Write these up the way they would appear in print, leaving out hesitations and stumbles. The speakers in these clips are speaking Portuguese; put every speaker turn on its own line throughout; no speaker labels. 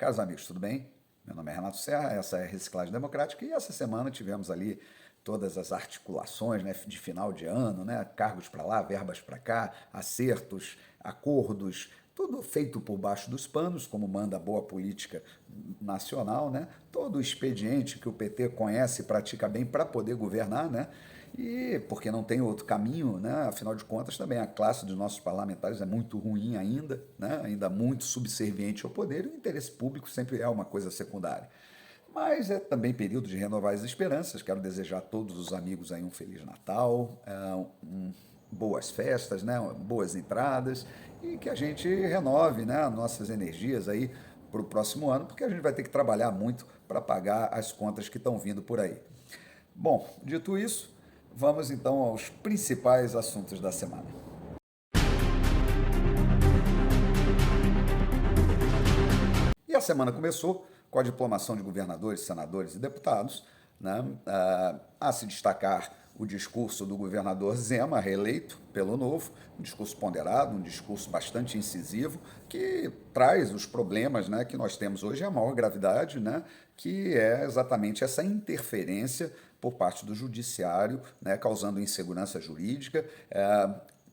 Caros amigos, tudo bem? Meu nome é Renato Serra, essa é a Reciclagem Democrática e essa semana tivemos ali todas as articulações, né, de final de ano, né, cargos para lá, verbas para cá, acertos, acordos, tudo feito por baixo dos panos, como manda a boa política nacional, né? Todo o expediente que o PT conhece e pratica bem para poder governar, né? E porque não tem outro caminho, né? Afinal de contas, também a classe dos nossos parlamentares é muito ruim ainda, né? Ainda muito subserviente ao poder, e o interesse público sempre é uma coisa secundária. Mas é também período de renovar as esperanças. Quero desejar a todos os amigos aí um Feliz Natal, boas festas, né? Boas entradas e que a gente renove, né? Nossas energias aí para o próximo ano, porque a gente vai ter que trabalhar muito para pagar as contas que estão vindo por aí. Bom, dito isso, vamos então aos principais assuntos da semana. E a semana começou com a diplomação de governadores, senadores e deputados, né? A se destacar o discurso do governador Zema, reeleito pelo Novo, um discurso ponderado, um discurso bastante incisivo, que traz os problemas, né, que nós temos hoje, a maior gravidade, né, que é exatamente essa interferência por parte do judiciário, né, causando insegurança jurídica,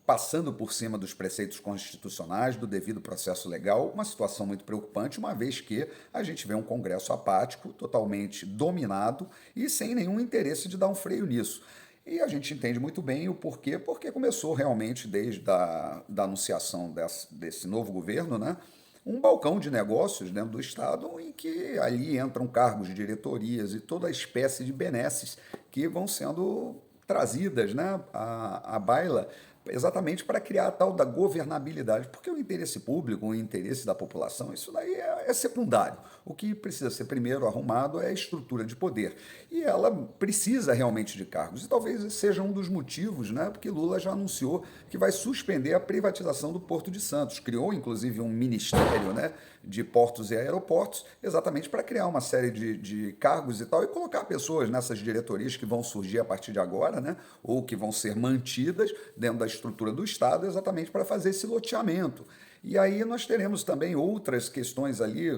passando por cima dos preceitos constitucionais, do devido processo legal, uma situação muito preocupante, uma vez que a gente vê um Congresso apático, totalmente dominado e sem nenhum interesse de dar um freio nisso. E a gente entende muito bem o porquê, porque começou realmente desde da anunciação desse novo governo, né? Um balcão de negócios dentro do Estado em que ali entram cargos de diretorias e toda espécie de benesses que vão sendo trazidas, né, à baila exatamente para criar a tal da governabilidade, porque o interesse público, o interesse da população, isso daí é secundário. O que precisa ser primeiro arrumado é a estrutura de poder. E ela precisa realmente de cargos. E talvez seja um dos motivos, né, porque Lula já anunciou que vai suspender a privatização do Porto de Santos. Criou, inclusive, um ministério, né, de portos e aeroportos, exatamente para criar uma série de cargos e tal, e colocar pessoas nessas diretorias que vão surgir a partir de agora, né, ou que vão ser mantidas dentro da estrutura do Estado, exatamente para fazer esse loteamento. E aí nós teremos também outras questões ali.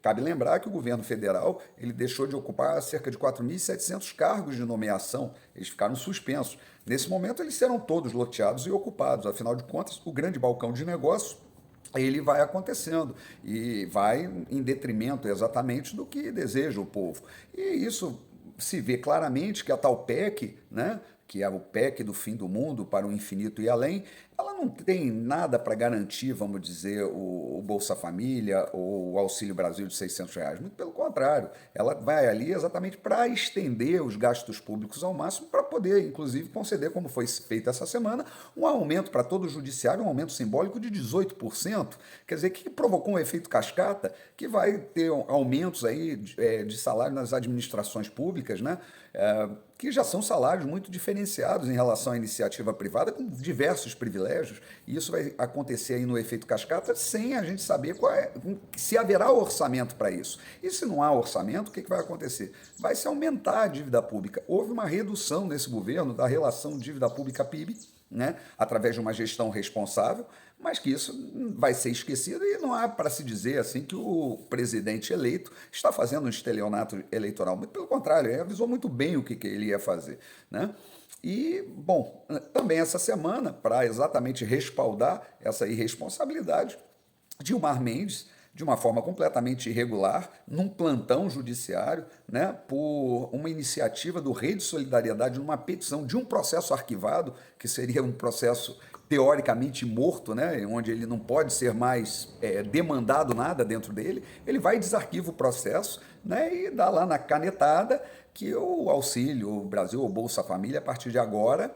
Cabe lembrar que o governo federal ele deixou de ocupar cerca de 4.700 cargos de nomeação, eles ficaram suspensos. Nesse momento eles serão todos loteados e ocupados, afinal de contas o grande balcão de negócio ele vai acontecendo e vai em detrimento exatamente do que deseja o povo. E isso se vê claramente que a tal PEC, né, que é o PEC do fim do mundo para o infinito e além, ela não tem nada para garantir, vamos dizer, o Bolsa Família ou o Auxílio Brasil de R$ 600. Muito pelo contrário, ela vai ali exatamente para estender os gastos públicos ao máximo, para poder, inclusive, conceder, como foi feito essa semana, um aumento para todo o judiciário, um aumento simbólico de 18%. Quer dizer, que provocou um efeito cascata que vai ter aumentos aí de salário nas administrações públicas, né? Que já são salários muito diferenciados em relação à iniciativa privada, com diversos privilégios, e isso vai acontecer aí no efeito cascata sem a gente saber se haverá orçamento para isso. E se não há orçamento, o que vai acontecer? Vai se aumentar a dívida pública. Houve uma redução nesse governo da relação dívida pública-PIB, né, através de uma gestão responsável, mas que isso vai ser esquecido e não há para se dizer assim que o presidente eleito está fazendo um estelionato eleitoral. Muito pelo contrário, ele avisou muito bem o que ele ia fazer, né? E, bom, também essa semana, para exatamente respaldar essa irresponsabilidade, Gilmar Mendes, de uma forma completamente irregular, num plantão judiciário, né, por uma iniciativa do Rede Solidariedade, numa petição de um processo arquivado, que seria um processo teoricamente morto, né, onde ele não pode ser mais demandado nada dentro dele, ele vai e desarquiva o processo, né, e dá lá na canetada que o Auxílio o Brasil, ou Bolsa Família, a partir de agora,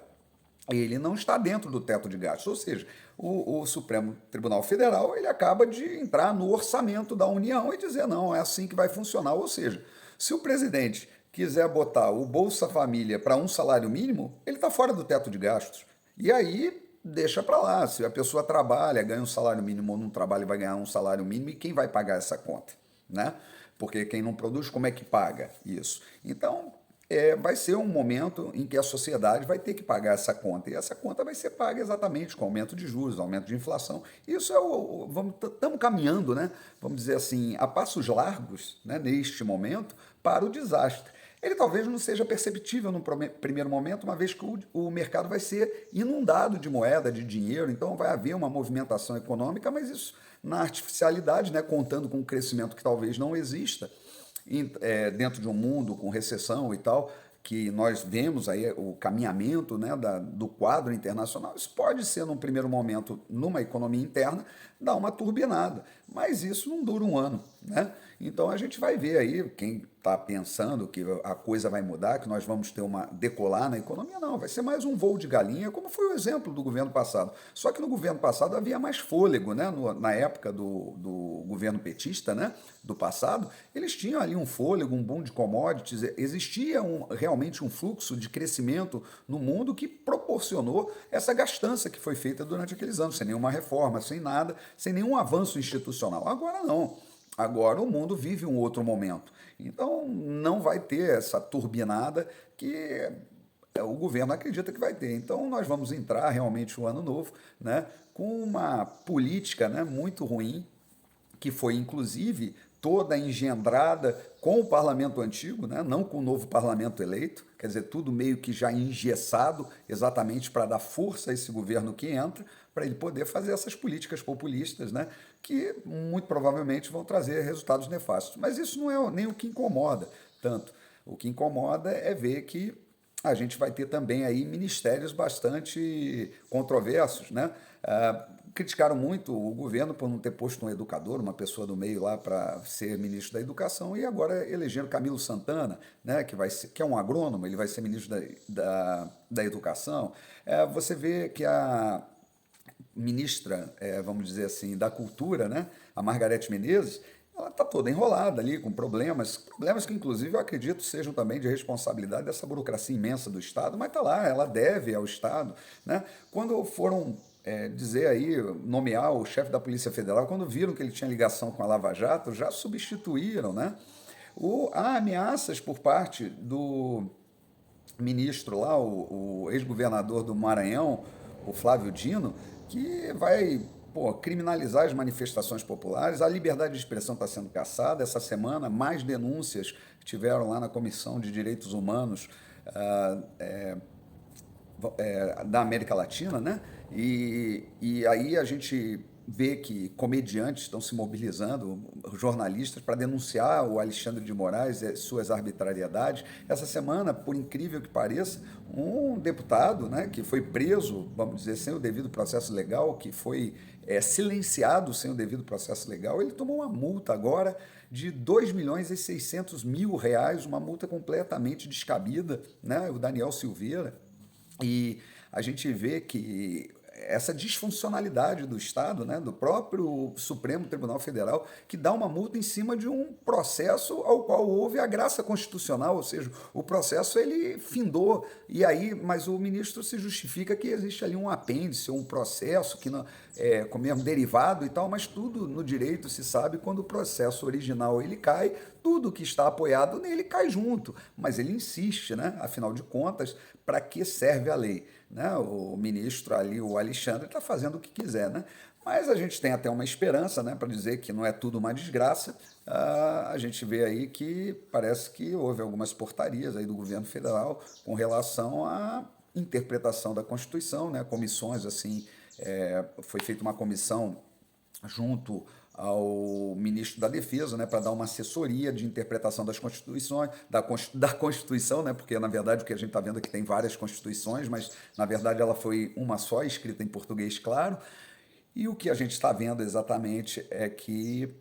ele não está dentro do teto de gastos, ou seja, o Supremo Tribunal Federal ele acaba de entrar no orçamento da União e dizer não, é assim que vai funcionar, ou seja, se o presidente quiser botar o Bolsa Família para um salário mínimo, ele está fora do teto de gastos, e aí deixa para lá, se a pessoa trabalha, ganha um salário mínimo ou não trabalha vai ganhar um salário mínimo, e quem vai pagar essa conta, né? Porque quem não produz, como é que paga isso? Então, vai ser um momento em que a sociedade vai ter que pagar essa conta. E essa conta vai ser paga exatamente com aumento de juros, aumento de inflação. Isso estamos caminhando, né, vamos dizer assim, a passos largos, né, neste momento, para o desastre. Ele talvez não seja perceptível no primeiro momento, uma vez que o mercado vai ser inundado de moeda, de dinheiro, então vai haver uma movimentação econômica, mas isso na artificialidade, né, contando com um crescimento que talvez não exista, dentro de um mundo com recessão e tal, que nós vemos aí o caminhamento, né, do quadro internacional. Isso pode ser, num primeiro momento, numa economia interna, dar uma turbinada, mas isso não dura um ano, né? Então a gente vai ver aí, quem está pensando que a coisa vai mudar, que nós vamos ter uma decolar na economia, não, vai ser mais um voo de galinha, como foi o exemplo do governo passado. Só que no governo passado havia mais fôlego, né? Na época do governo petista, né, do passado, eles tinham ali um fôlego, um boom de commodities, existia realmente um fluxo de crescimento no mundo que proporcionou essa gastança que foi feita durante aqueles anos, sem nenhuma reforma, sem nada, sem nenhum avanço institucional. Agora não. Agora o mundo vive um outro momento. Então não vai ter essa turbinada que o governo acredita que vai ter. Então nós vamos entrar realmente no ano novo, né, com uma política, né, muito ruim, que foi inclusive toda engendrada com o parlamento antigo, né, não com o novo parlamento eleito, quer dizer, tudo meio que já engessado, exatamente para dar força a esse governo que entra, para ele poder fazer essas políticas populistas, né, que muito provavelmente vão trazer resultados nefastos. Mas isso não é nem o que incomoda tanto. O que incomoda é ver que a gente vai ter também aí ministérios bastante controversos, né? Criticaram muito o governo por não ter posto um educador, uma pessoa do meio lá para ser ministro da Educação, e agora elegeram Camilo Santana, né, que é um agrônomo, ele vai ser ministro da Educação. Você vê que a ministra, vamos dizer assim, da Cultura, né, a Margarete Menezes, ela está toda enrolada ali com problemas que inclusive eu acredito sejam também de responsabilidade dessa burocracia imensa do Estado, mas está lá, ela deve ao Estado, né? Quando foram dizer aí, nomear o chefe da Polícia Federal, quando viram que ele tinha ligação com a Lava Jato, já substituíram, né? Há ameaças por parte do ministro lá, o ex-governador do Maranhão, o Flávio Dino, que vai, pô, criminalizar as manifestações populares. A liberdade de expressão está sendo caçada. Essa semana, mais denúncias tiveram lá na Comissão de Direitos Humanos da América Latina, né? E aí a gente vê que comediantes estão se mobilizando, jornalistas, para denunciar o Alexandre de Moraes e suas arbitrariedades. Essa semana, por incrível que pareça, um deputado, né, que foi preso, vamos dizer, sem o devido processo legal, que foi silenciado sem o devido processo legal, ele tomou uma multa agora de 2.600.000 reais, uma multa completamente descabida, né, o Daniel Silveira. E a gente vê que essa disfuncionalidade do Estado, né, do próprio Supremo Tribunal Federal, que dá uma multa em cima de um processo ao qual houve a graça constitucional, ou seja, o processo ele findou, e aí, mas o ministro se justifica que existe ali um apêndice, um processo que não, como é um derivado e tal, mas tudo no direito se sabe quando o processo original ele cai, tudo que está apoiado nele cai junto, mas ele insiste, né, afinal de contas, para que serve a lei? Né? O ministro ali, o Alexandre, está fazendo o que quiser, né? Mas a gente tem até uma esperança, né, para dizer que não é tudo uma desgraça. A gente vê aí que parece que houve algumas portarias aí do governo federal com relação à interpretação da Constituição, né? Comissões assim, foi feita uma comissão junto ao ministro da Defesa, né, para dar uma assessoria de interpretação das constituições, da Constituição, né, porque na verdade o que a gente está vendo é que tem várias constituições, mas na verdade ela foi uma só, escrita em português claro, e o que a gente está vendo exatamente é que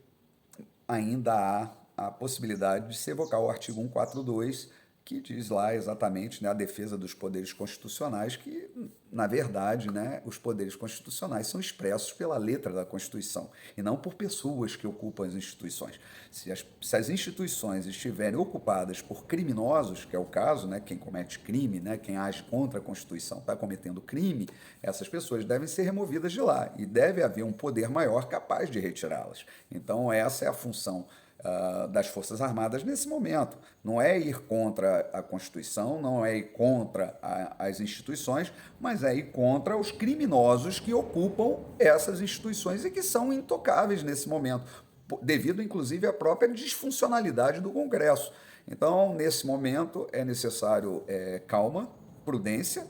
ainda há a possibilidade de se evocar o artigo 142, que diz lá exatamente, né, a defesa dos poderes constitucionais, que, na verdade, né, os poderes constitucionais são expressos pela letra da Constituição, e não por pessoas que ocupam as instituições. Se as instituições estiverem ocupadas por criminosos, que é o caso, né, quem comete crime, né, quem age contra a Constituição está cometendo crime, essas pessoas devem ser removidas de lá, e deve haver um poder maior capaz de retirá-las. Então, essa é a função das Forças Armadas nesse momento. Não é ir contra a Constituição, não é ir contra as instituições, mas é ir contra os criminosos que ocupam essas instituições e que são intocáveis nesse momento, devido inclusive à própria disfuncionalidade do Congresso. Então, nesse momento, é necessário calma, prudência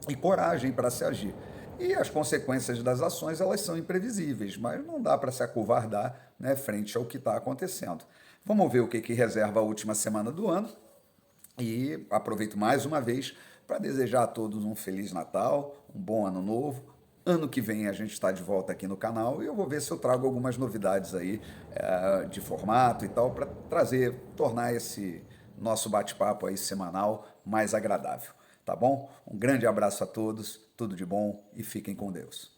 e coragem para se agir. E as consequências das ações, elas são imprevisíveis, mas não dá para se acovardar, né, frente ao que está acontecendo. Vamos ver o que reserva a última semana do ano e aproveito mais uma vez para desejar a todos um Feliz Natal, um bom Ano Novo. Ano que vem a gente está de volta aqui no canal e eu vou ver se eu trago algumas novidades aí de formato e tal para tornar esse nosso bate-papo aí semanal mais agradável. Tá bom? Um grande abraço a todos, tudo de bom e fiquem com Deus.